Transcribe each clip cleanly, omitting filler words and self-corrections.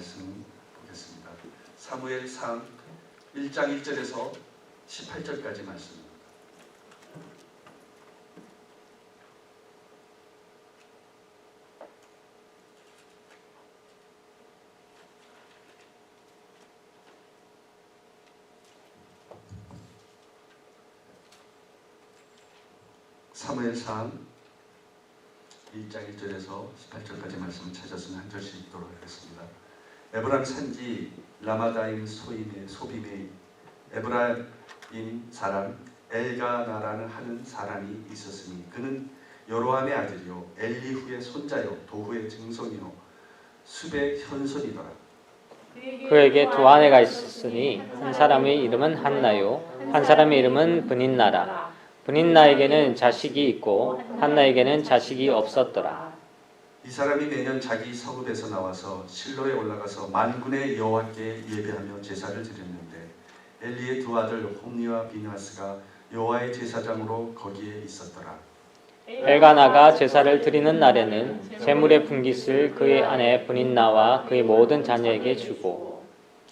말씀 보겠습니다. 사무엘상 1장 1절에서 18절까지 말씀입니다. 사무엘상 1장 1절에서 18절까지 말씀을 찾았으면 한 절씩 읽도록 하겠습니다. 에브라임 산지 라마다임 소빔에 에브라임 사람 엘가나라는 하는 사람이 있었으니 그는 여로함의 아들이요 엘리후의 손자요 도후의 증손이요 숲의 현손이더라. 그에게 두 아내가 있었으니 한 사람의 이름은 한나요 한 사람의 이름은 브닌나라. 브닌나에게는 자식이 있고 한나에게는 자식이 없었더라. 이 사람이 매년 자기 성읍에서 나와서 실로에 올라가서 만군의 여호와께 예배하며 제사를 드렸는데 엘리의 두 아들 홈니와 비나스가 여호와의 제사장으로 거기에 있었더라. 엘가나가 제사를 드리는 날에는 제물의 분깃을 그의 아내 브닌나와 그의 모든 자녀에게 주고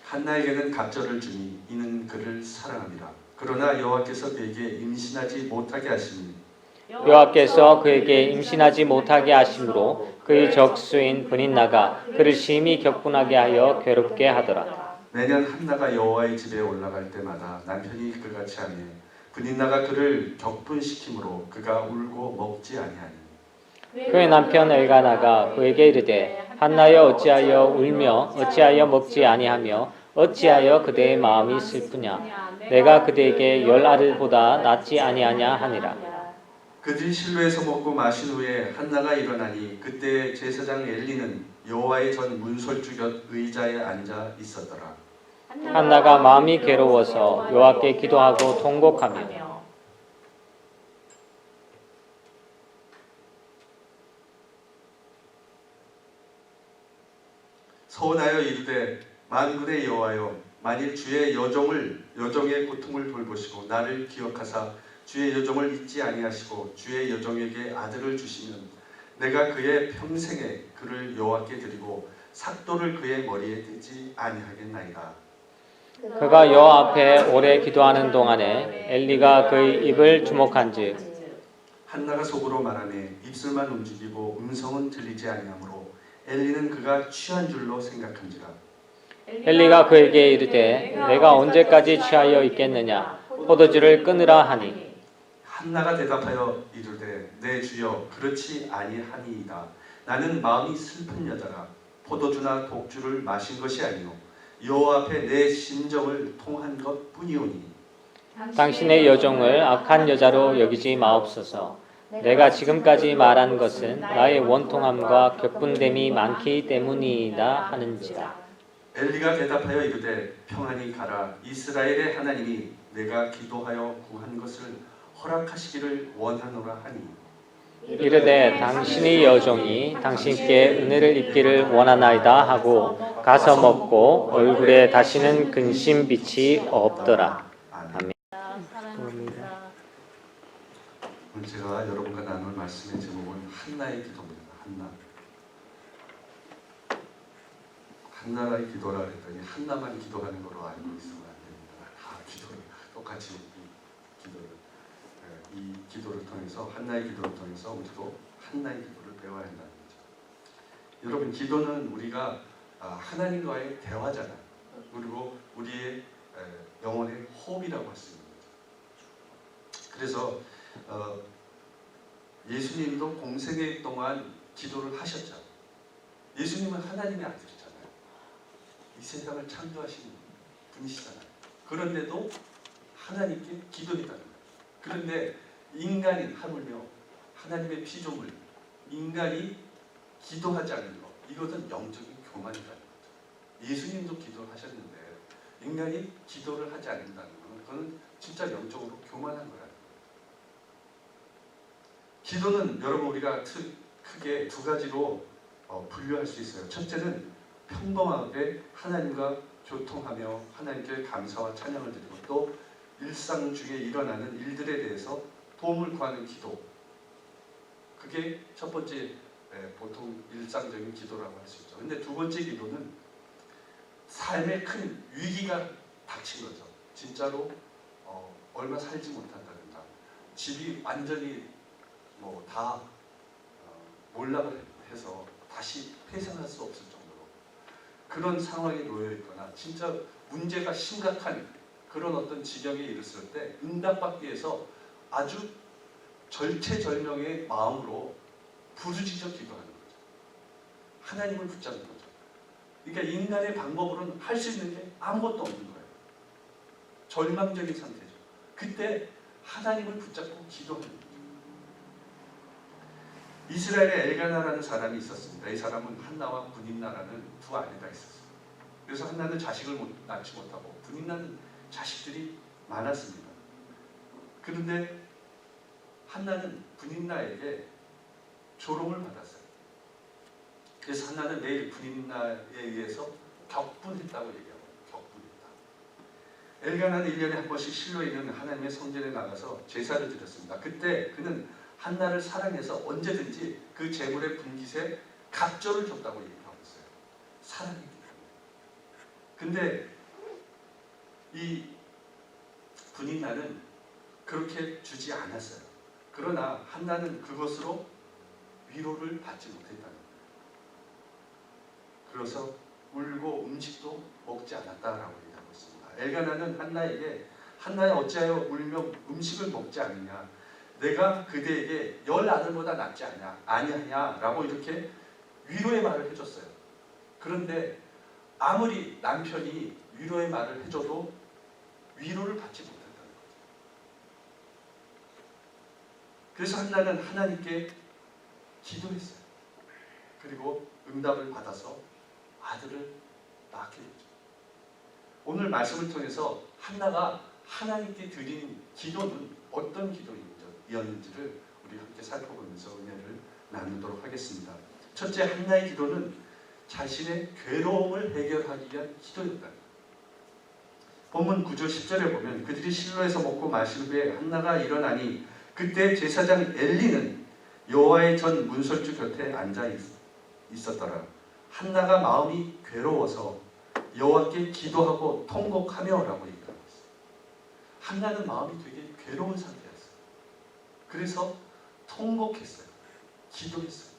한나에게는 갑절을 주니 이는 그를 사랑함이라. 그러나 여호와께서 그에게 임신하지 못하게 하시니 여호와께서 그에게 임신하지 못하게 하심으로 그의 적수인 브닌나가 그를 심히 격분하게 하여 괴롭게 하더라. 매년 한나가 여호와의 집에 올라갈 때마다 남편이 그같이 하며 브닌나가 그를 격분시키므로 그가 울고 먹지 아니하니 그의 남편 엘가나가 그에게 이르되 한나여 어찌하여 울며 어찌하여 먹지 아니하며 어찌하여 그대의 마음이 슬프냐 내가 그대에게 10아들보다 낫지 아니하냐 하니라. 그들이 실로에서 먹고 마신 후에 한나가 일어나니 그때 제사장 엘리는 여호와의 전 문설주 곁 의자에 앉아 있었더라. 한나가 마음이 괴로워서 여호와께 기도하고 통곡하며 서원하여 이르되 만군의 여호와여 만일 주의 여종의 고통을 돌보시고 나를 기억하사 주의 여종을 잊지 아니하시고 주의 여종에게 아들을 주시면 내가 그의 평생에 그를 여호와께 드리고 삭도를 그의 머리에 떼지 아니하겠나이다. 그가 여호와 앞에 오래 기도하는 동안에 엘리가 그의 입을 주목한즉 한나가 속으로 말하며 입술만 움직이고 음성은 들리지 아니하므로 엘리는 그가 취한 줄로 생각한지라. 엘리가 그에게 이르되 내가 언제까지 취하여 있겠느냐 포도주를 끊으라 하니 한나가 대답하여 이르되 내 주여 그렇지 아니하니이다. 나는 마음이 슬픈 여자라 포도주나 독주를 마신 것이 아니요 여호와 앞에 내 심정을 통한 것뿐이오니 당신의 여종을 악한 여자로 여기지 마옵소서. 내가 지금까지 말한 것은 나의 원통함과 격분됨이 많기 때문이다 하는지라. 엘리가 대답하여 이르되 평안히 가라. 이스라엘의 하나님이 내가 기도하여 구한 것을 허락하시기를 원하노라 하니 이르되 당신의 여종이 당신께 은혜를 입기를 원하나이다 하고 가서 먹고 얼굴에 다시는 근심 빛이 없더라. 아멘. 오늘 제가 여러분과 나눌 말씀의 제목은 한나의 기도입니다. 한나의 기도라 그랬더니 한나만 기도하는 거로 알고 있으면 안 됩니다. 다 기도를 똑같이 이 기도를 통해서 한나의 기도를 통해서 우리도 한나의 기도를 배워야 한다는 거죠. 여러분 기도는 우리가 하나님과의 대화잖아요. 그리고 우리의 영혼의 호흡이라고 할 수 있는 거죠. 그래서 예수님도 공생애 동안 기도를 하셨죠. 예수님은 하나님의 아들이잖아요. 이 세상을 창조하신 분이시잖아요. 그런데도 하나님께 기도했다는 거예요. 그런데 인간이 하물며 하나님의 피조물 인간이 기도하지 않는 것 이것은 영적인 교만이라는 거죠. 예수님도 기도하셨는데 인간이 기도를 하지 않는다는 것은 그건 진짜 영적으로 교만한 거라는 거예요. 기도는 여러분 우리가 크게 두 가지로 분류할 수 있어요. 첫째는 평범하게 하나님과 교통하며 하나님께 감사와 찬양을 드리고 또 일상 중에 일어나는 일들에 대해서 도움을 구하는 기도. 그게 첫 번째 보통 일상적인 기도라고 할 수 있죠. 근데 두 번째 기도는 삶에 큰 위기가 닥친 거죠. 진짜로 얼마 살지 못한다든가 집이 완전히 다 몰락을 해서 다시 회생할 수 없을 정도로 그런 상황에 놓여 있거나 진짜 문제가 심각한 그런 어떤 지경에 이르렀을 때 응답받기 위해서 아주 절체절명의 마음으로 부르짖어 기도하는 거죠. 하나님을 붙잡는 거죠. 그러니까 인간의 방법으로는 할 수 있는 게 아무것도 없는 거예요. 절망적인 상태죠. 그때 하나님을 붙잡고 기도하는 거죠. 이스라엘에 엘가나라는 사람이 있었습니다. 이 사람은 한나와 분인나라는 두 아내가 있었어요. 그래서 한나는 자식을 낳지 못하고 분인나는 자식들이 많았습니다. 그런데 한나는 분인나에게 조롱을 받았어요. 그래서 한나는 매일 분인나에 의해서 격분했다고 얘기하고 격분했다. 엘가나는 1년에 한 번씩 실로에 있는 하나님의 성전에 나가서 제사를 드렸습니다. 그때 그는 한나를 사랑해서 언제든지 그 재물의 분깃에 각절을 줬다고 얘기하고 있어요. 사랑했기 때문에. 근데 이 분인나는 그렇게 주지 않았어요. 그러나 한나는 그것으로 위로를 받지 못했다는 거예요. 그래서 울고 음식도 먹지 않았다라고 얘기하고 있습니다. 엘가나는 한나에게 한나야 어찌하여 울며 음식을 먹지 않느냐, 내가 그대에게 10 아들보다 낫지 아니하냐라고 이렇게 위로의 말을 해줬어요. 그런데 아무리 남편이 위로의 말을 해줘도 위로를 받지 못한다는 거죠. 그래서 한나는 하나님께 기도했어요. 그리고 응답을 받아서 아들을 낳게 됐죠. 오늘 말씀을 통해서 한나가 하나님께 드린 기도는 어떤 기도였는지를 우리 함께 살펴보면서 은혜를 나누도록 하겠습니다. 첫째, 한나의 기도는 자신의 괴로움을 해결하기 위한 기도였다. 본문 9절 10절에 보면 그들이 실로에서 먹고 마신 후에 한나가 일어나니 그때 제사장 엘리는 여호와의 전 문설주 곁에 앉아 있었더라. 한나가 마음이 괴로워서 여호와께 기도하고 통곡하며라고 얘기하고 있어요. 한나는 마음이 되게 괴로운 상태였어요. 그래서 통곡했어요. 기도했어요.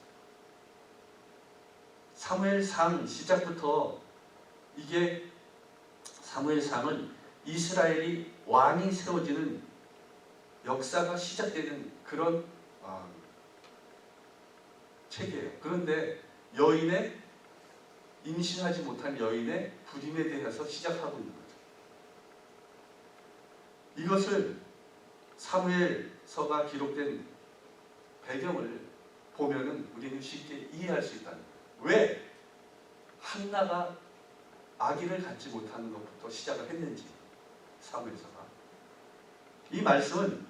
사무엘상 시작부터 이게 사무엘상은 이스라엘이 왕이 세워지는 역사가 시작되는 그런 책이에요. 그런데 여인의 임신하지 못한 여인의 불임에 대해서 시작하고 있는 거죠. 이것을 사무엘서가 기록된 배경을 보면은 우리는 쉽게 이해할 수 있다는 거예요. 왜 한나가 아기를 갖지 못하는 것부터 시작을 했는지 사무엘서가. 이 말씀은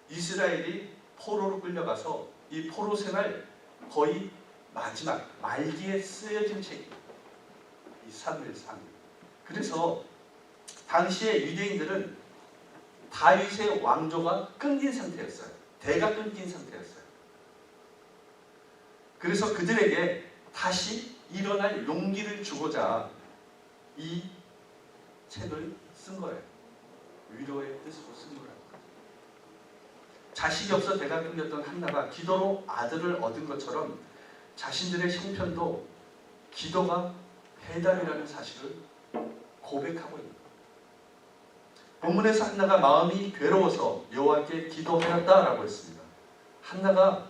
이스라엘이 포로로 끌려가서 이 포로 생활 거의 마지막 말기에 쓰여진 책이에요. 이 사무엘상. 그래서 당시에 유대인들은 다윗의 왕조가 끊긴 상태였어요. 대가 끊긴 상태였어요. 그래서 그들에게 다시 일어날 용기를 주고자 이 책을 쓴 거예요. 위로의 뜻으로 쓴 거라고. 자식이 없어 대가 끊겼던 한나가 기도로 아들을 얻은 것처럼 자신들의 형편도 기도가 해답이라는 사실을 고백하고 있는 거예요. 본문에서 한나가 마음이 괴로워서 여호와께 기도하였다라고 했습니다. 한나가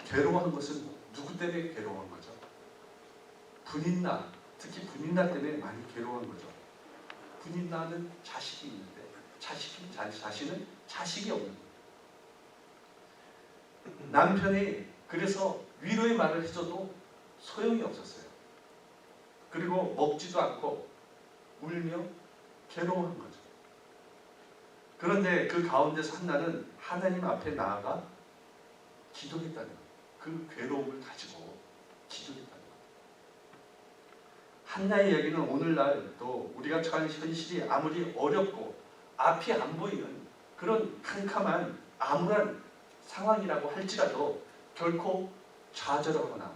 괴로워한 것은 누구 때문에 괴로워한 거죠? 분인나, 특히 분인나 때문에 많이 괴로워한 거죠. 분인나는 자식이 있는데 자신은 자식이 없는 거예요. 남편이 그래서 위로의 말을 해줘도 소용이 없었어요. 그리고 먹지도 않고 울며 괴로워한 거죠. 그런데 그 가운데서 한나는 하나님 앞에 나아가 기도했다는 거예요. 그 괴로움을 가지고 기도했다는 거예요. 한나의 이야기는 오늘날도 우리가 처한 현실이 아무리 어렵고 앞이 안 보이는 그런 캄캄한 암울한 상황이라고 할지라도 결코 좌절하거나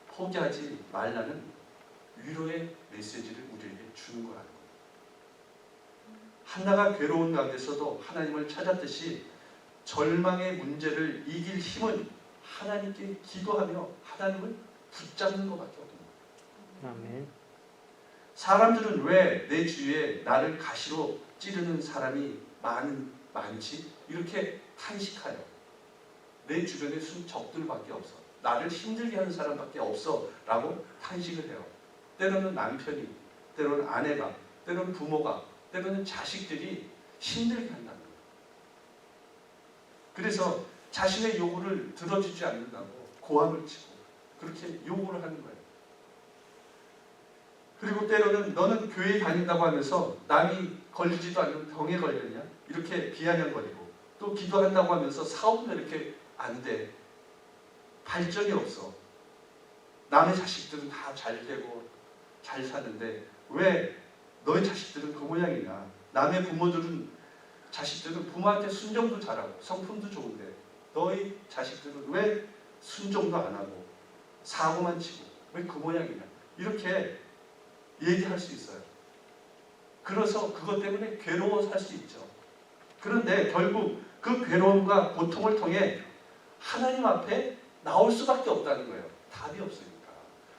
포기하지 말라는 위로의 메시지를 우리에게 주는 거라는 거예요. 한나가 괴로운 가운데서도 하나님을 찾았듯이 절망의 문제를 이길 힘은 하나님께 기도하며 하나님을 붙잡는 것밖에 없습니다. 아멘. 사람들은 왜 내 주위에 나를 가시로 찌르는 사람이 많지? 이렇게 탄식하여. 내 주변에 순 적들밖에 없어. 나를 힘들게 하는 사람밖에 없어. 라고 탄식을 해요. 때로는 남편이, 때로는 아내가, 때로는 부모가, 때로는 자식들이 힘들게 한다는 거예요. 그래서 자신의 요구를 들어주지 않는다고 고함을 치고 그렇게 요구를 하는 거예요. 그리고 때로는 너는 교회 다닌다고 하면서 남이 걸리지도 않는 병에 걸렸냐? 이렇게 비아냥거리고, 또 기도한다고 하면서 사업도 이렇게 안 돼. 발전이 없어. 남의 자식들은 다 잘 되고 잘 사는데 왜 너의 자식들은 그 모양이냐? 남의 자식들은 부모한테 순종도 잘하고 성품도 좋은데 너희 자식들은 왜 순종도 안 하고 사고만 치고 왜 그 모양이냐? 이렇게 얘기할 수 있어요. 그래서 그것 때문에 괴로워 살 수 있죠. 그런데 결국 그 괴로움과 고통을 통해 하나님 앞에 나올 수밖에 없다는 거예요. 답이 없으니까.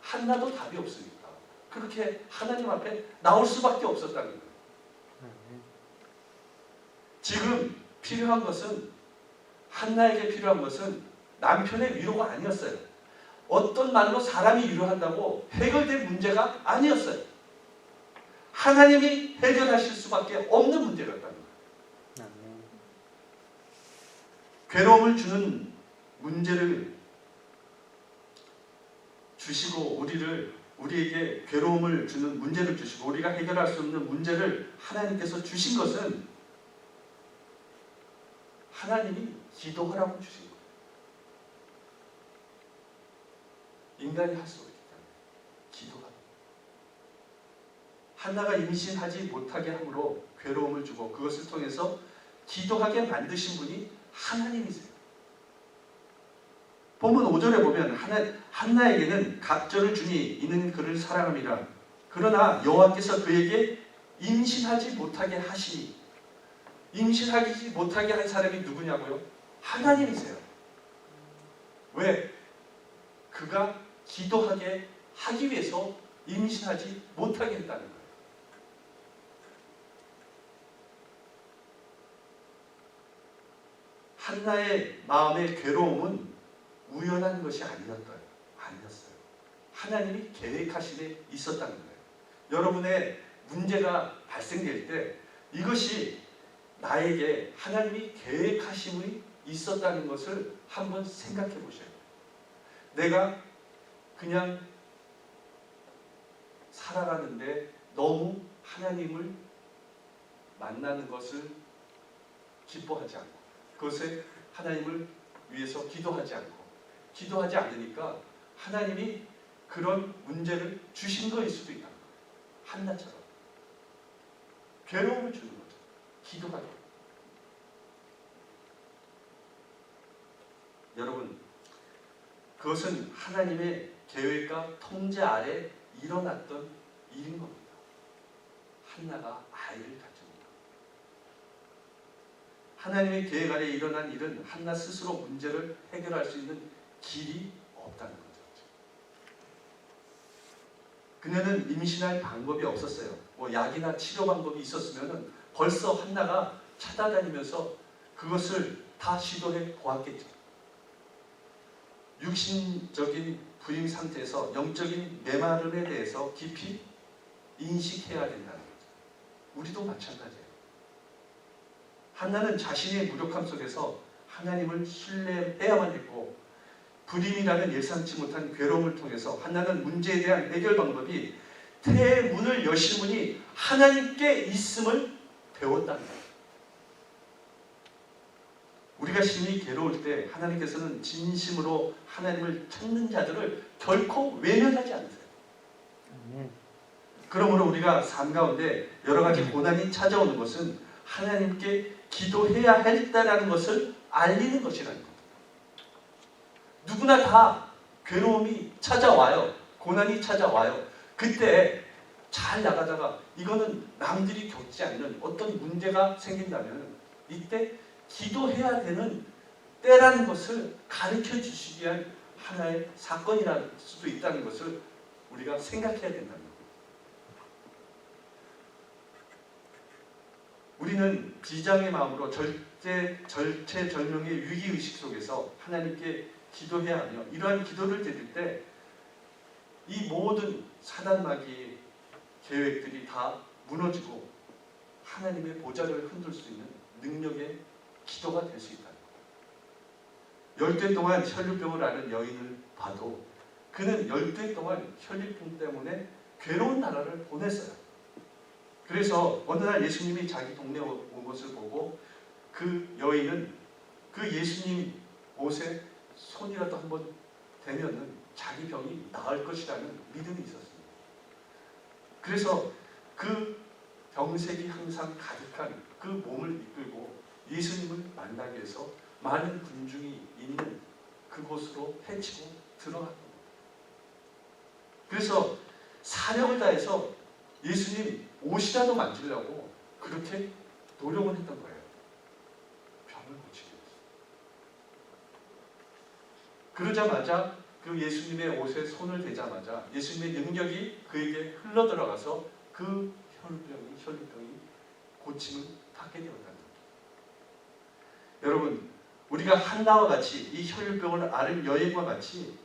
한나도 답이 없으니까. 그렇게 하나님 앞에 나올 수밖에 없었다는 거예요. 지금 필요한 것은, 한나에게 필요한 것은 남편의 위로가 아니었어요. 어떤 말로 사람이 위로한다고 해결될 문제가 아니었어요. 하나님이 해결하실 수밖에 없는 문제였다는 거예요. 괴로움을 주는 문제를 주시고 우리에게 괴로움을 주는 문제를 주시고 우리가 해결할 수 없는 문제를 하나님께서 주신 것은 하나님이 기도하라고 주신 거예요. 인간이 할 수 없기 때문에 기도하라. 한나가 임신하지 못하게 함으로 괴로움을 주고 그것을 통해서 기도하게 만드신 분이 하나님이세요. 본문 5절에 보면 한나에게는 갑절을 주니 이는 그를 사랑함이라. 그러나 여호와께서 그에게 임신하지 못하게 하시니, 임신하지 못하게 한 사람이 누구냐고요? 하나님이세요. 왜? 그가 기도하게 하기 위해서 임신하지 못하게 했다는 거예요. 한나의 마음의 괴로움은 우연한 것이 아니었어요. 하나님이 계획하심에 있었다는 거예요. 여러분의 문제가 발생될 때 이것이 나에게 하나님이 계획하심이 있었다는 것을 한번 생각해 보셔요. 내가 그냥 살아가는데 너무 하나님을 만나는 것을 기뻐하지 않고 그것에 하나님을 위해서 기도하지 않으니까 하나님이 그런 문제를 주신 거일 수도 있다. 한나처럼 괴로움을 주는 거죠. 기도하게. 여러분, 그것은 하나님의 계획과 통제 아래 일어났던 일인 겁니다. 한나가 아이를 갖습니다. 하나님의 계획 아래 일어난 일은 한나 스스로 문제를 해결할 수 있는 길이 없다는 거죠. 그녀는 임신할 방법이 없었어요. 약이나 치료 방법이 있었으면 벌써 한나가 찾아다니면서 그것을 다 시도해 보았겠죠. 육신적인 부임 상태에서 영적인 메마름에 대해서 깊이 인식해야 된다는 거죠. 우리도 마찬가지예요. 한나는 자신의 무력함 속에서 하나님을 신뢰해야만 했고, 불임이라는 예상치 못한 괴로움을 통해서 한나는 문제에 대한 해결 방법이 태의 문을 여신 분이 하나님께 있음을 배웠다는 거예요. 우리가 심히 괴로울 때 하나님께서는 진심으로 하나님을 찾는 자들을 결코 외면하지 않으세요. 그러므로 우리가 삶 가운데 여러 가지 고난이 찾아오는 것은 하나님께 기도해야 했다라는 것을 알리는 것이라는 겁니다. 누구나 다 괴로움이 찾아와요. 고난이 찾아와요. 그때 잘 나가다가 이거는 남들이 겪지 않는 어떤 문제가 생긴다면 이때 기도해야 되는 때라는 것을 가르쳐 주시기 위한 하나의 사건이랄 수도 있다는 것을 우리가 생각해야 된다는 겁니다. 우리는 비장의 마음으로 절체절명의 위기의식 속에서 하나님께 기도해야 하며 이러한 기도를 드릴 때 이 모든 사단마귀의 계획들이 다 무너지고 하나님의 보좌를 흔들 수 있는 능력의 기도가 될 수 있다. 10대 동안 혈류병을 앓은 여인을 봐도 그는 10대 동안 혈류병 때문에 괴로운 나라를 보냈어요. 그래서 어느 날 예수님이 자기 동네에 온 것을 보고 그 여인은 그 예수님 옷에 손이라도 한번 대면은 자기 병이 나을 것이라는 믿음이 있었습니다. 그래서 그 병색이 항상 가득한 그 몸을 이끌고 예수님을 만나기 위해서 많은 군중이 있는 그곳으로 헤치고 들어갔던 겁니다. 그래서 사력을 다해서 예수님 옷이라도 만지려고 그렇게 노력을 했던 거예요. 병을 고치기 위해서. 그러자마자 그 예수님의 옷에 손을 대자마자 예수님의 능력이 그에게 흘러들어가서 그 혈류병이 고침을 받게 되었다는 겁니다. 여러분, 우리가 한나와 같이 이 혈류병을 앓은 여인과 같이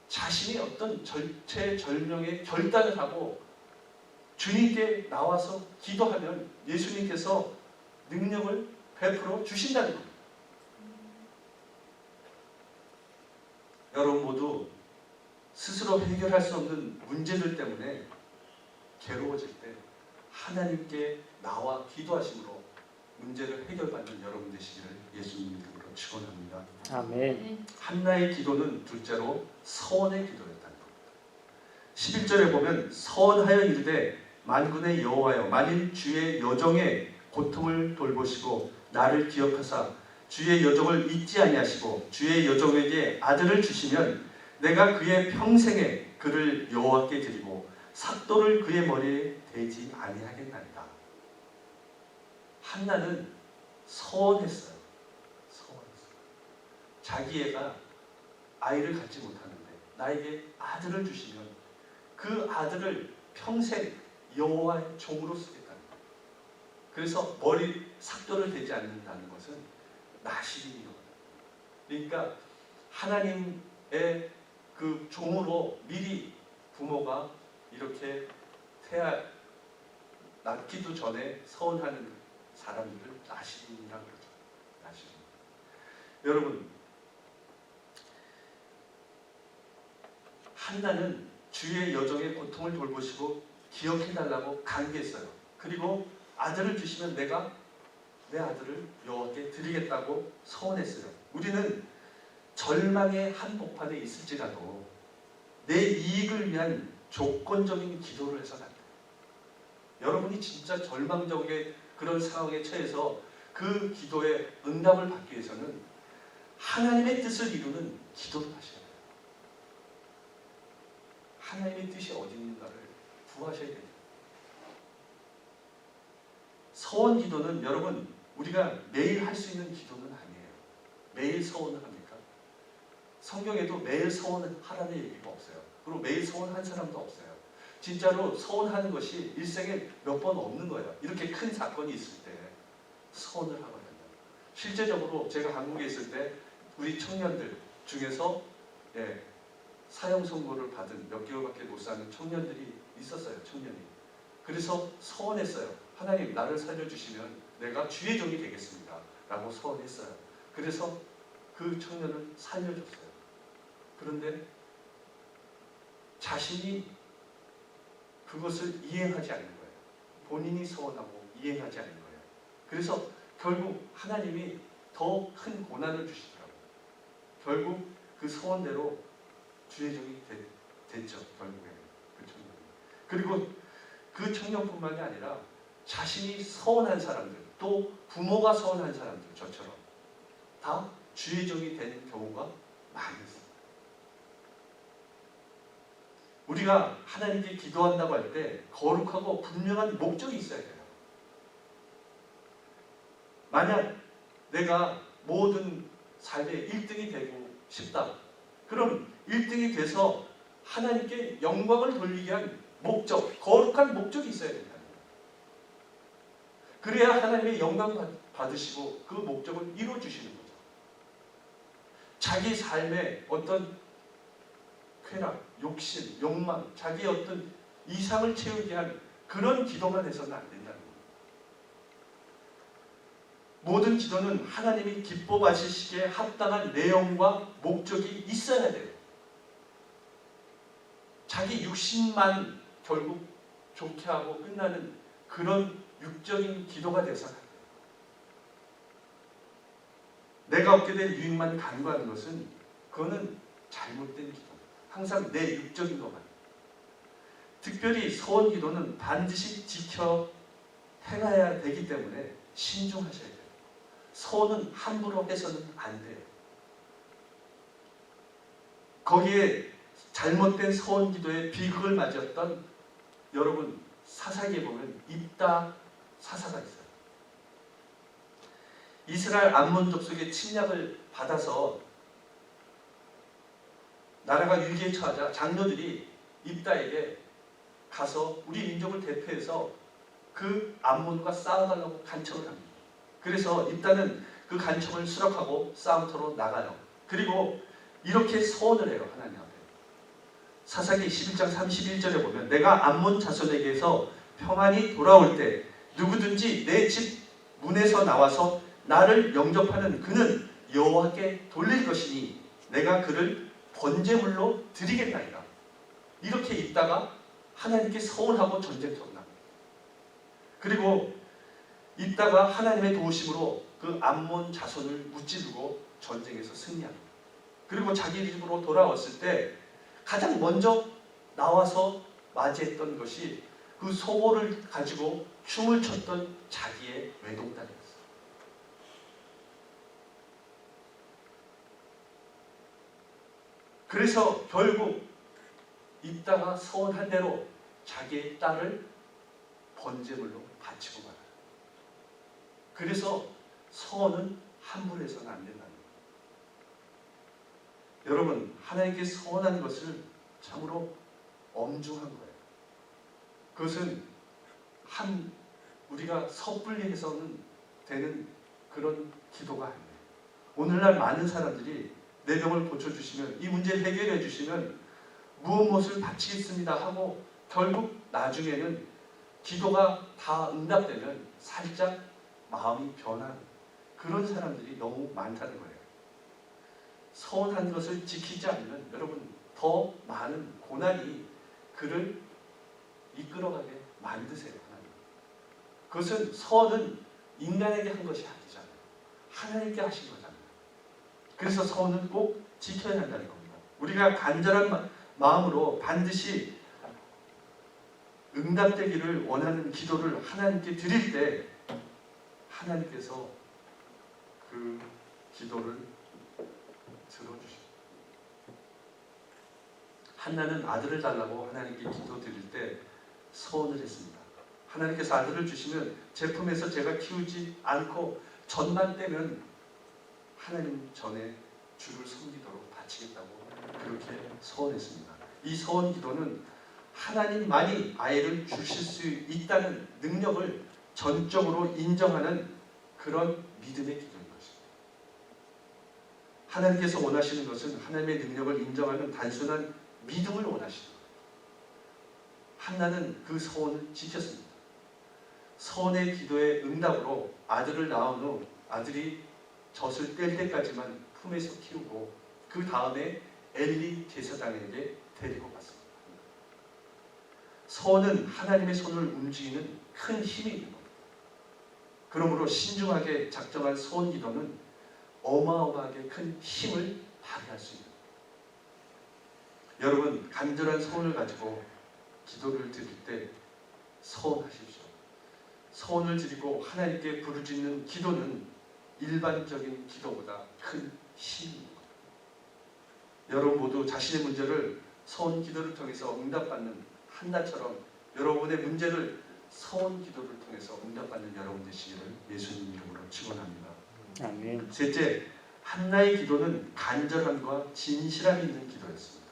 자신이 어떤 절체절명의 결단을 하고 주님께 나와서 기도하면 예수님께서 능력을 베풀어 주신다는 겁니다. 여러분 모두 스스로 해결할 수 없는 문제들 때문에 괴로워질 때 하나님께 나와 기도하심으로 문제를 해결받는 여러분 되시기를 예수님 이름으로 축원합니다. 아멘. 한나의 기도는 둘째로 서원의 기도였다는 겁니다. 11절에 보면 서원하여 이르되 만군의 여호와여 만일 주의 여종의 고통을 돌보시고 나를 기억하사 주의 여종을 잊지 아니하시고 주의 여종에게 아들을 주시면 내가 그의 평생에 그를 여호와께 드리고 삭도를 그의 머리에 대지 아니하겠나이다. 한나는 서원했어요. 자기 애가 아이를 갖지 못하는데 나에게 아들을 주시면 그 아들을 평생 여호와의 종으로 쓰겠다는 거예요. 그래서 머리 삭도를 대지 않는다는 것은 나시린이거든요. 그러니까 하나님의 그 종으로 미리 부모가 이렇게 낳기도 전에 서원하는 사람들을 나시린이라고 그러죠. 나시린. 여러분, 한나는 주의 여종의 고통을 돌보시고 기억해달라고 간구했어요. 그리고 아들을 주시면 내가 내 아들을 여호와께 드리겠다고 서원했어요. 우리는 절망의 한복판에 있을지라도 내 이익을 위한 조건적인 기도를 해서는 안 돼요. 여러분이 진짜 절망적인 그런 상황에 처해서 그 기도에 응답을 받기 위해서는 하나님의 뜻을 이루는 기도를 하셔야 돼요. 하나님의 뜻이 어디 있는가를 구하셔야 돼요. 서원 기도는 여러분 우리가 매일 할 수 있는 기도는 아니에요. 매일 서원을 합니까? 성경에도 매일 서원하라는 얘기가 없어요. 그리고 매일 서원한 사람도 없어요. 진짜로 서원하는 것이 일생에 몇 번 없는 거예요. 이렇게 큰 사건이 있을 때 서원을 하거든요. 실제적으로 제가 한국에 있을 때 우리 청년들 중에서 사형 선고를 받은 몇 개월밖에 못 사는 청년들이 있었어요. 청년이. 그래서 서원했어요. 하나님 나를 살려주시면 내가 주의 종이 되겠습니다. 라고 서원했어요. 그래서 그 청년을 살려줬어요. 그런데 자신이 그것을 이행하지 않는 거예요. 본인이 서원하고 이행하지 않는 거예요. 그래서 결국 하나님이 더 큰 고난을 주시더라고요. 결국 그 서원대로 주의 종이 됐죠. 결국에는 그 청년이. 그리고 그 청년뿐만이 아니라 자신이 서원한 사람들, 또 부모가 서원한 사람들, 저처럼 다 주의 종이 된 경우가 많이 있습니다. 우리가 하나님께 기도한다고 할 때 거룩하고 분명한 목적이 있어야 돼요. 만약 내가 모든 삶의 1등이 되고 싶다. 그럼 1등이 돼서 하나님께 영광을 돌리게 한 목적, 거룩한 목적이 있어야 된다. 그래야 하나님의 영광 받으시고 그 목적을 이루어주시는 거죠. 자기 삶의 어떤 쾌락, 욕심, 욕망, 자기의 어떤 이상을 채우게 한 그런 기도만 해서는 안 된다는 거예요. 모든 기도는 하나님이 기뻐 하시기에 합당한 내용과 목적이 있어야 돼요. 자기 육신만 결국 좋게 하고 끝나는 그런 육적인 기도가 돼서는 안 돼요. 내가 얻게 될 유익만 간구하는 것은 그거는 잘못된 기도. 항상 내 육적인 것만. 특별히 소원 기도는 반드시 지켜 행해야 되기 때문에 신중하셔야 돼요. 소원은 함부로 해서는 안 돼요. 거기에 잘못된 소원 기도에 비극을 맞았던 여러분 사사기에 보면 입다 사사가 있어요. 이스라엘 암몬 족속의 침략을 받아서 나라가 위기에 처하자 장로들이 입다에게 가서 우리 민족을 대표해서 그 암몬과 싸워달라고 간청을 합니다. 그래서 입다는 그 간청을 수락하고 싸움터로 나가요. 그리고 이렇게 소원을 해요. 하나님 앞에. 사사기 11장 31절에 보면 내가 암몬 자손에게서 평안이 돌아올 때 누구든지 내 집 문에서 나와서 나를 영접하는 그는 여호와께 돌릴 것이니 내가 그를 번제물로 드리겠나이다. 이렇게 있다가 하나님께 서원하고 전쟁터로 나갑니다. 그리고 있다가 하나님의 도우심으로 그 암몬 자손을 무찌르고 전쟁에서 승리합니다. 그리고 자기 집으로 돌아왔을 때 가장 먼저 나와서 맞이했던 것이 그 소보를 가지고 춤을 췄던 자기의 외동딸이었어요. 그래서 결국 있다가 서원한 대로 자기의 딸을 번제물로 바치고 말아요. 그래서 서원은 함부로 해서는 안 된다는 거예요. 여러분, 하나님께 서원하는 것을 참으로 엄중한 거예요. 그것은 우리가 섣불리 해서는 되는 그런 기도가 아니에요. 오늘날 많은 사람들이 내 병을 고쳐주시면, 이 문제를 해결해 주시면 무엇을 바치겠습니다 하고 결국 나중에는 기도가 다 응답되면 살짝 마음이 변한 그런 사람들이 너무 많다는 거예요. 서운한 것을 지키지 않으면 여러분 더 많은 고난이 그를 이끌어가게 만드세요. 하나님. 그것은 서원은 인간에게 한 것이 아니잖아요. 하나님께 하신 거잖아요. 그래서 서원은 꼭 지켜야 한다는 겁니다. 우리가 간절한 마음으로 반드시 응답되기를 원하는 기도를 하나님께 드릴 때 하나님께서 그 기도를 들어주십니다. 한나는 아들을 달라고 하나님께 기도 드릴 때 서원을 했습니다. 하나님께서 아들을 주시면 제 품에서 제가 키우지 않고 전만 떼면 하나님 전에 주를 섬기도록 바치겠다고 그렇게 서원했습니다. 이 서원 기도는 하나님만이 아이를 주실 수 있다는 능력을 전적으로 인정하는 그런 믿음의 기도인 것입니다. 하나님께서 원하시는 것은 하나님의 능력을 인정하는 단순한 믿음을 원하시는 거예요. 한나는 그 서원을 지켰습니다. 서원의 기도의 응답으로 아들을 낳은 후 아들이 젖을 뗄 때까지만 품에서 키우고 그 다음에 엘리 제사장에게 데리고 갔습니다. 서원은 하나님의 손을 움직이는 큰 힘이 있는 겁니다. 그러므로 신중하게 작정한 서원 기도는 어마어마하게 큰 힘을 발휘할 수 있는 겁니다. 여러분 간절한 서원을 가지고 기도를 드릴 때 서원하십시오. 서원을 드리고 하나님께 부르짖는 기도는 일반적인 기도보다 큰 힘입니다. 여러분 모두 자신의 문제를 서원 기도를 통해서 응답받는 한나처럼 여러분의 문제를 서원 기도를 통해서 응답받는 여러분 되시기를 예수님 이름으로 축원합니다. 아멘. 셋째, 한나의 기도는 간절함과 진실함이 있는 기도였습니다.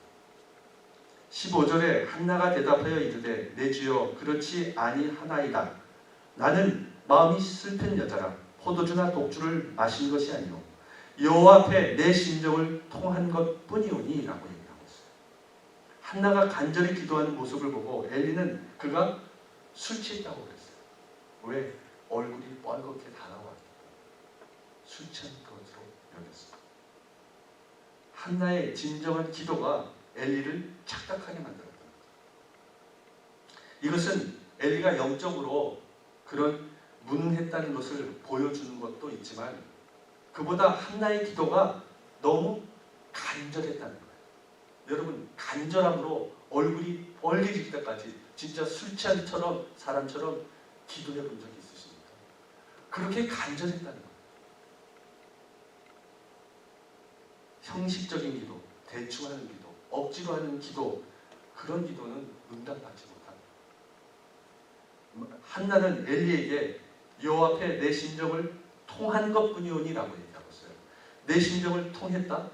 15절에 한나가 대답하여 이르되 내 주여 그렇지 아니하나이다. 나는 마음이 슬픈 여자라 포도주나 독주를 마신 것이 아니요 여호와 앞에 내 심정을 통한 것뿐이오니 라고 얘기하고 있어요. 한나가 간절히 기도하는 모습을 보고 엘리는 그가 술 취했다고 그랬어요. 왜? 얼굴이 뻘겋게 달아왔기 술 취한 것으로 여겼어요. 한나의 진정한 기도가 엘리를 착각하게 만들었다. 이것은 엘리가 영적으로 그런 무능했다는 것을 보여주는 것도 있지만 그보다 한나의 기도가 너무 간절했다는 거예요. 여러분 간절함으로 얼굴이 빨개질 때까지 진짜 술 취한 사람처럼 기도해 본 적이 있으십니까? 그렇게 간절했다는 거예요. 형식적인 기도, 대충 하는 기도, 억지로 하는 기도, 그런 기도는 응답받지 못합니다. 한나는 엘리에게 여호와 앞에 내 심정을 통한 것뿐이오니라고 얘기하고 있어요. 내 심정을 통했다?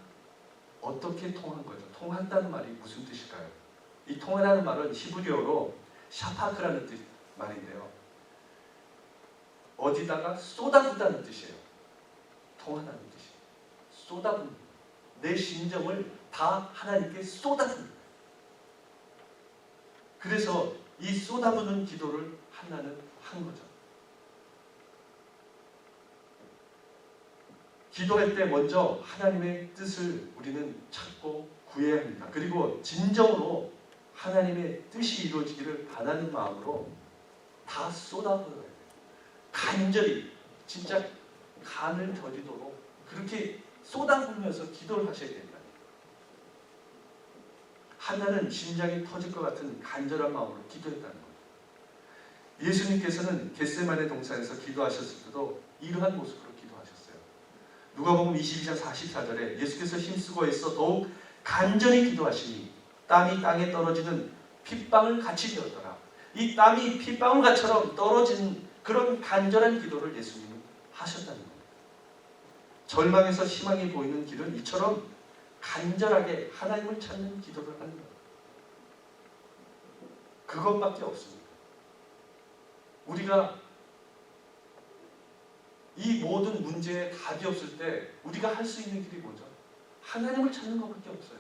어떻게 통한 거죠? 통한다는 말이 무슨 뜻일까요? 이 통하다는 말은 히브리어로 샤파크라는 말인데요. 어디다가 쏟아붓다는 뜻이에요. 통하다는 뜻이에요. 쏟아붓는 내 심정을 다 하나님께 쏟아붓는. 그래서 이 쏟아붓는 기도를 한나는 한 거죠. 기도할 때 먼저 하나님의 뜻을 우리는 찾고 구해야 합니다. 그리고 진정으로 하나님의 뜻이 이루어지기를 바라는 마음으로 다 쏟아부어야 돼요. 간절히 진짜 간을 저리도록 그렇게 쏟아부으면서 기도를 하셔야 됩니다. 한나는 심장이 터질 것 같은 간절한 마음으로 기도했다는 겁니다. 예수님께서는 겟세마네 동산에서 기도하셨을 때도 이러한 모습으로 기도하셨어요. 누가복음 22장 44절에 예수께서 힘쓰고 애써 더욱 간절히 기도하시니 땀이 땅에 떨어지는 핏방울 같이 되었더라. 이 땀이 핏방울같처럼 떨어지는 그런 간절한 기도를 예수님은 하셨다는 겁니다. 절망에서 희망이 보이는 길은 이처럼 간절하게 하나님을 찾는 기도를 하는 거예요. 그것밖에 없습니다. 우리가 이 모든 문제에 답이 없을 때 우리가 할 수 있는 길이 뭐죠? 하나님을 찾는 것밖에 없어요.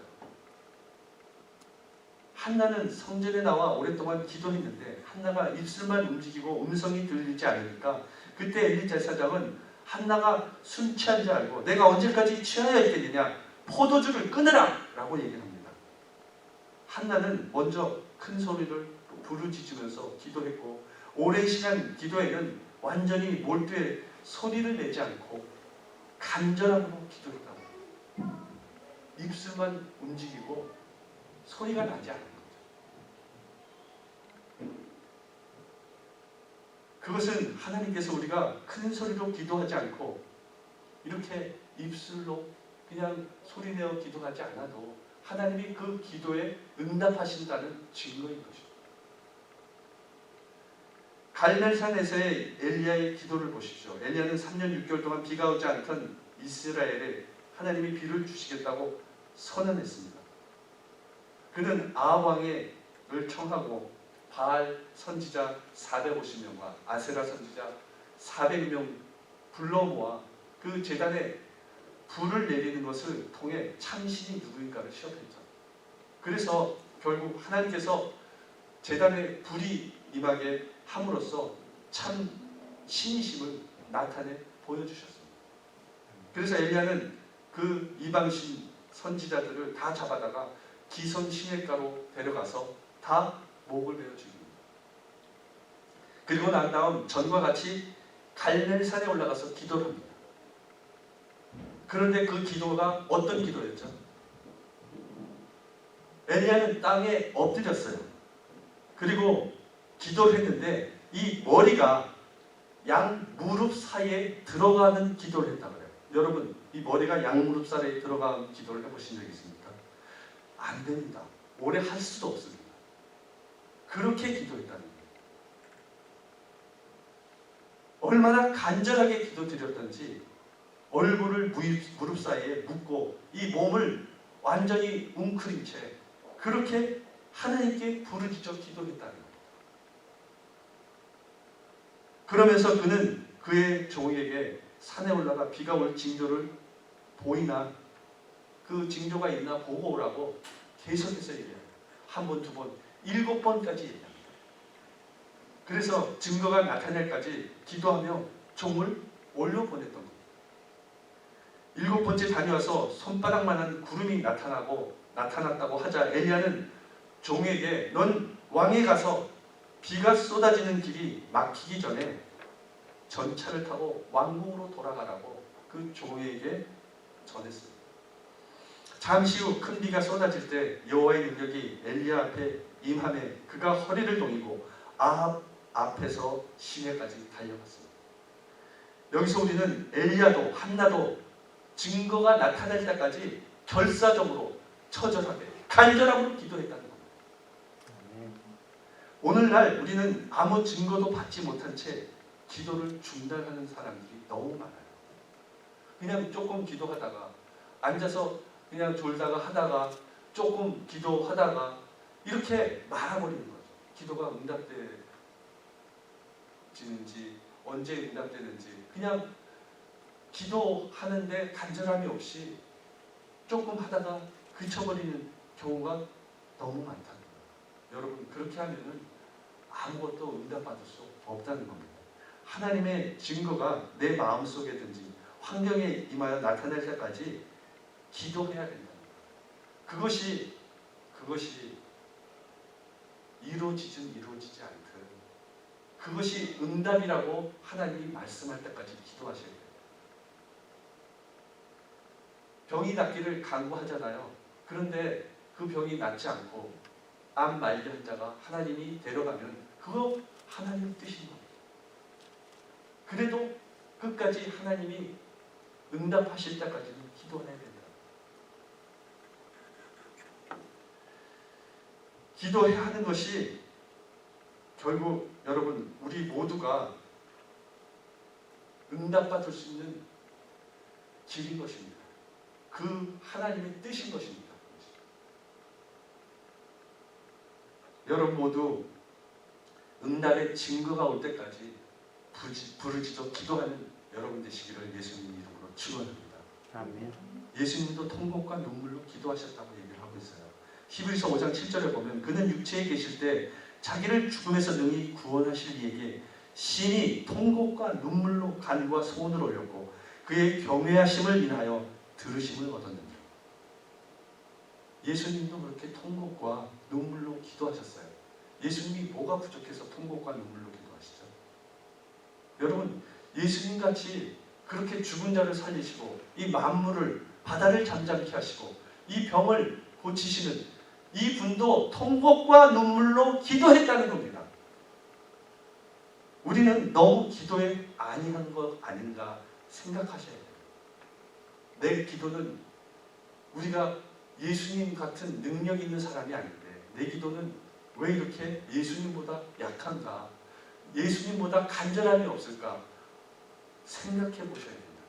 한나는 성전에 나와 오랫동안 기도했는데 한나가 입술만 움직이고 음성이 들리지 않으니까 그때 엘리 제사장은 한나가 술 취한 줄 알고 내가 언제까지 취하여 있겠느냐 포도주를 끊으라 라고 얘기를 합니다. 한나는 먼저 큰 소리를 부르짖으면서 기도했고 오랜 시간 기도에는 완전히 몰두해 소리를 내지 않고 간절함으로 기도했다고. 입술만 움직이고 소리가 나지 않은 거죠. 그것은 하나님께서 우리가 큰 소리로 기도하지 않고 이렇게 입술로 그냥 소리내어 기도하지 않아도 하나님이 그 기도에 응답하신다는 증거인 것입니다. 갈멜산에서의 엘리야의 기도를 보십시오. 엘리야는 3년 6개월 동안 비가 오지 않던 이스라엘에 하나님이 비를 주시겠다고 선언했습니다. 그는 아합 왕을 청하고 바알 선지자 450명과 아세라 선지자 400명 불러 모아 그 제단에 불을 내리는 것을 통해 참신이 누구인가를 시험했죠. 그래서 결국 하나님께서 제단에 불이 임하게 함으로써 참 신이심을 나타내 보여주셨습니다. 그래서 엘리야는 그 이방신 선지자들을 다 잡아다가 기손 시냇가로 데려가서 다 목을 베어 죽입니다. 그리고 난 다음 전과 같이 갈멜산에 올라가서 기도를 합니다. 그런데 그 기도가 어떤 기도였죠? 엘리야는 땅에 엎드렸어요. 그리고 기도를 했는데 이 머리가 양 무릎 사이에 들어가는 기도를 했다 그래요. 여러분 이 머리가 양 무릎 사이에 들어가는 기도를 해보신 적 있습니까? 안 됩니다. 오래 할 수도 없습니다. 그렇게 기도했다는 거예요. 얼마나 간절하게 기도드렸던지 얼굴을 무릎 사이에 묻고 이 몸을 완전히 웅크린 채 그렇게 하나님께 부르짖어 기도했다는 거예요. 그러면서 그는 그의 종에게 산에 올라가 비가 올 징조를 보이나 그 징조가 있나 보고 오라고 계속해서 얘기해요. 한 번, 두 번, 7번까지 얘기합니다. 그래서 증거가 나타날까지 기도하며 종을 올려보냈던 겁니다. 7번째 다녀와서 손바닥만한 구름이 나타났다고 하자 엘리야는 종에게 넌 왕에 가서 비가 쏟아지는 길이 막히기 전에 전차를 타고 왕궁으로 돌아가라고 그 종에게 전했습니다. 잠시 후 큰 비가 쏟아질 때 여호와의 능력이 엘리야 앞에 임하매 그가 허리를 동이고 아합 앞에서 시내까지 달려갔습니다. 여기서 우리는 엘리야도 한나도 증거가 나타날 때까지 결사적으로 처절하게 간절함으로 기도했다는 겁니다. 오늘날 우리는 아무 증거도 받지 못한 채 기도를 중단하는 사람들이 너무 많아요. 그냥 조금 기도하다가 앉아서 그냥 졸다가 하다가 조금 기도하다가 이렇게 말아버리는 거죠. 기도가 응답되는지 언제 응답되는지 그냥 기도하는데 간절함이 없이 조금 하다가 그쳐버리는 경우가 너무 많다는 거예요. 여러분 그렇게 하면은 아무것도 응답받을 수 없다는 겁니다. 하나님의 증거가 내 마음속에든지 환경에 임하여 나타날 때까지 기도해야 된다. 그것이 이루어지지 않든 그것이 응답이라고 하나님이 말씀할 때까지 기도하셔야 돼요. 병이 낫기를 간구하잖아요. 그런데 그 병이 낫지 않고 암 말기 환자가 하나님이 데려가면 그거 하나님 뜻인 겁니다. 그래도 끝까지 하나님이 응답하실 때까지는 기도해야 된다. 기도해야 하는 것이 결국 여러분 우리 모두가 응답받을 수 있는 길인 것입니다. 그 하나님의 뜻인 것입니다. 여러분 모두 응답의 증거가 올 때까지 부르짖어 기도하는 여러분 되시기를 예수님 이름으로 축원합니다. 아멘. 예수님도 통곡과 눈물로 기도하셨다고 얘기를 하고 있어요. 히브리서 5장 7절에 보면 그는 육체에 계실 때 자기를 죽음에서 능히 구원하실 이에게 신이 통곡과 눈물로 간구와 소원을 올렸고 그의 경외하심을 인하여 들으심을 얻었느니라. 예수님도 그렇게 통곡과 눈물로 기도하셨어요. 예수님이 뭐가 부족해서 통곡과 눈물로 기도하시죠? 여러분 예수님같이 그렇게 죽은 자를 살리시고 이 만물을 바다를 잠잠케 하시고 이 병을 고치시는 이 분도 통곡과 눈물로 기도했다는 겁니다. 우리는 너무 기도에 안일한 것 아닌가 생각하셔야 돼요. 내 기도는 우리가 예수님 같은 능력 있는 사람이 아닌데 내 기도는 왜 이렇게 예수님보다 약한가? 예수님보다 간절함이 없을까? 생각해 보셔야 됩니다.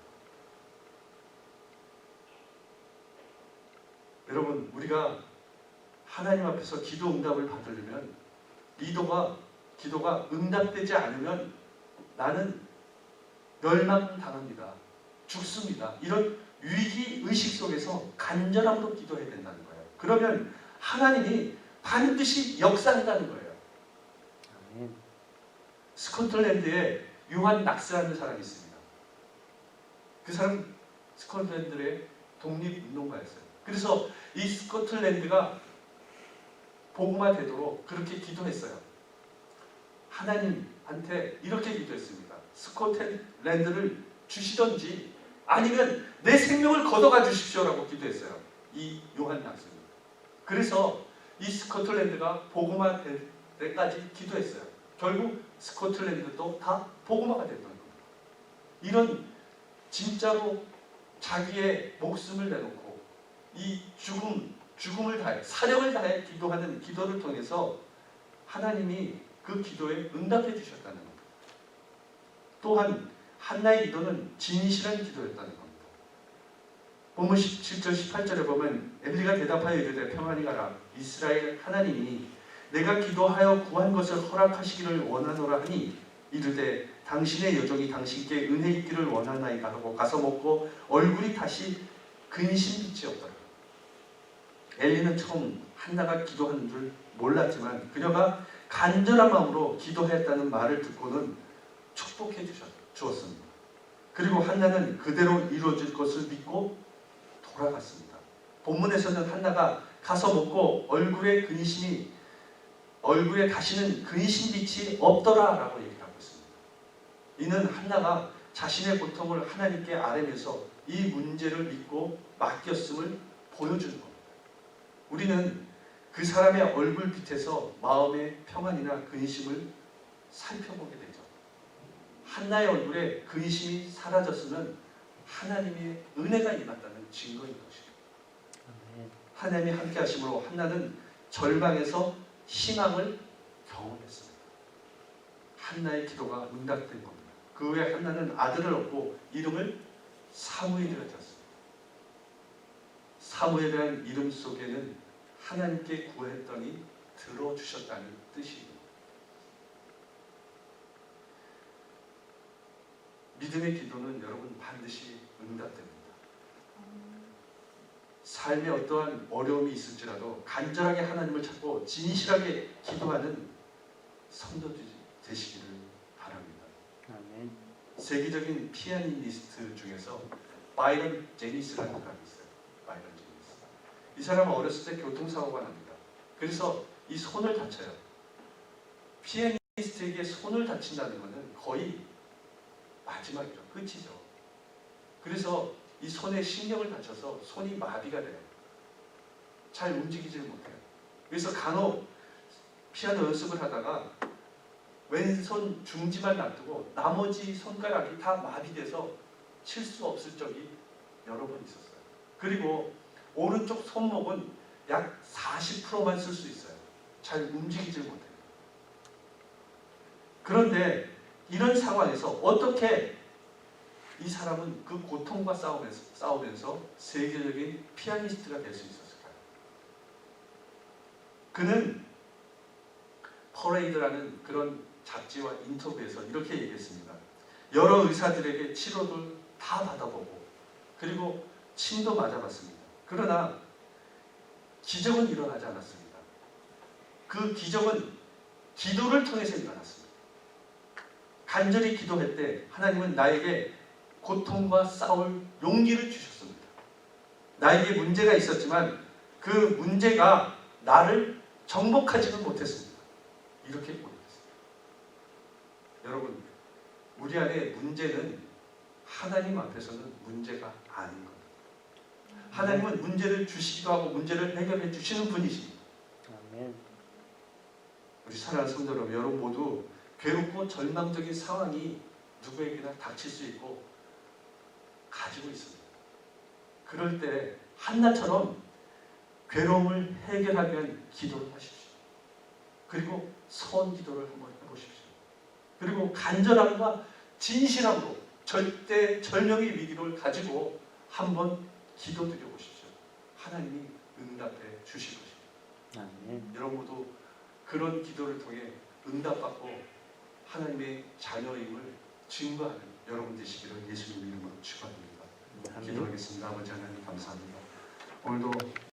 여러분 우리가 하나님 앞에서 기도 응답을 받으려면 기도가 응답되지 않으면 나는 멸망당합니다. 죽습니다. 이런 위기의식 속에서 간절함으로 기도해야 된다는 거예요. 그러면 하나님이 반드시 역사한다는 거예요. 스코틀랜드에 요한 낙스라는 사람이 있습니다. 그 사람 스코틀랜드의 독립운동가였어요. 그래서 이 스코틀랜드가 복음화 되도록 그렇게 기도했어요. 하나님한테 이렇게 기도했습니다. 스코틀랜드를 주시던지 아니면 내 생명을 걷어가 주십시오라고 기도했어요. 이 요한 낙스는. 그래서 이 스코틀랜드가 복음화 될 때까지 기도했어요. 결국 스코틀랜드도 다 복음화가 됐던 겁니다. 이런 진짜로 자기의 목숨을 내놓고 이 죽음 죽음을 다해 사력을 다해 기도하는 기도를 통해서 하나님이 그 기도에 응답해 주셨다는 겁니다. 또한 한나의 기도는 진실한 기도였다는 겁니다. 본문 17절 18절에 보면 엘리가 대답하여 이르되 평안히 가라. 이스라엘 하나님이 내가 기도하여 구한 것을 허락하시기를 원하노라 하니 이르되 당신의 여종이 당신께 은혜 있기를 원하나이다 하고 가서 먹고 얼굴이 다시 근심빛이 없더라. 엘리는 처음 한나가 기도하는 줄 몰랐지만 그녀가 간절한 마음으로 기도했다는 말을 듣고는 축복해 주었습니다. 그리고 한나는 그대로 이루어질 것을 믿고 돌아갔습니다. 본문에서는 한나가 가서 먹고 얼굴에 다시는 근심빛이 없더라라고 얘기를 하고 있습니다. 이는 한나가 자신의 고통을 하나님께 아뢰면서 이 문제를 믿고 맡겼음을 보여주는 겁니다. 우리는 그 사람의 얼굴빛에서 마음의 평안이나 근심을 살펴보게 되죠. 한나의 얼굴에 근심이 사라졌으면 하나님의 은혜가 임했다는 증거인 것입니다. 하나님이 함께 하심으로 한나는 절망에서 희망을 경험했습니다. 한나의 기도가 응답된 겁니다. 그 후에 한나는 아들을 얻고 이름을 사무엘이라 지었습니다. 사무엘이라는 이름 속에는 하나님께 구했더니 들어주셨다는 뜻입니다. 믿음의 기도는 여러분 반드시 응답됩니다. 삶에 어떠한 어려움이 있을지라도 간절하게 하나님을 찾고 진실하게 기도하는 성도들이 되시기를 바랍니다. 아멘. 세계적인 피아니스트 중에서 바이런 제니스라는 사람이 있어요. 바이런 제니스. 이 사람은 어렸을 때 교통사고가 납니다. 그래서 이 손을 다쳐요. 피아니스트에게 손을 다친다는 것은 거의 마지막이죠. 끝이죠. 그래서 이 손에 신경을 다쳐서 손이 마비가 돼요. 잘 움직이질 못해요. 그래서 간혹 피아노 연습을 하다가 왼손 중지만 놔두고 나머지 손가락이 다 마비돼서 칠 수 없을 적이 여러 번 있었어요. 그리고 오른쪽 손목은 약 40%만 쓸 수 있어요. 잘 움직이질 못해요. 그런데 이런 상황에서 어떻게 이 사람은 그 고통과 싸우면서 세계적인 피아니스트가 될 수 있었을까요? 그는 퍼레이드라는 그런 잡지와 인터뷰에서 이렇게 얘기했습니다. 여러 의사들에게 치료를 다 받아보고 그리고 침도 맞아봤습니다. 그러나 기적은 일어나지 않았습니다. 그 기적은 기도를 통해서 일어났습니다. 간절히 기도할 때 하나님은 나에게 고통과 싸울 용기를 주셨습니다. 나에게 문제가 있었지만 그 문제가 나를 정복하지는 못했습니다. 이렇게 고백했습니다. 여러분, 우리 안에 문제는 하나님 앞에서는 문제가 아닌 겁니다. 하나님은 문제를 주시기도 하고 문제를 해결해 주시는 분이십니다. 아멘. 우리 사랑하는 성도 여러분 모두 괴롭고 절망적인 상황이 누구에게나 닥칠 수 있고 가지고 있습니다. 그럴 때 한나처럼 괴로움을 해결하기 위한 기도를 하십시오. 그리고 소원 기도를 한번 해보십시오. 그리고 간절함과 진실함으로 절대 절명의 위기를 가지고 한번 기도드려 보십시오. 하나님이 응답해 주실 것입니다. 아멘. 여러분 모두 그런 기도를 통해 응답받고 하나님의 자녀임을 증거하는 여러분 되시기를 예수님 이름으로 축원합니다. 아멘. 기도하겠습니다. 아버지 하나님 감사합니다. 오늘도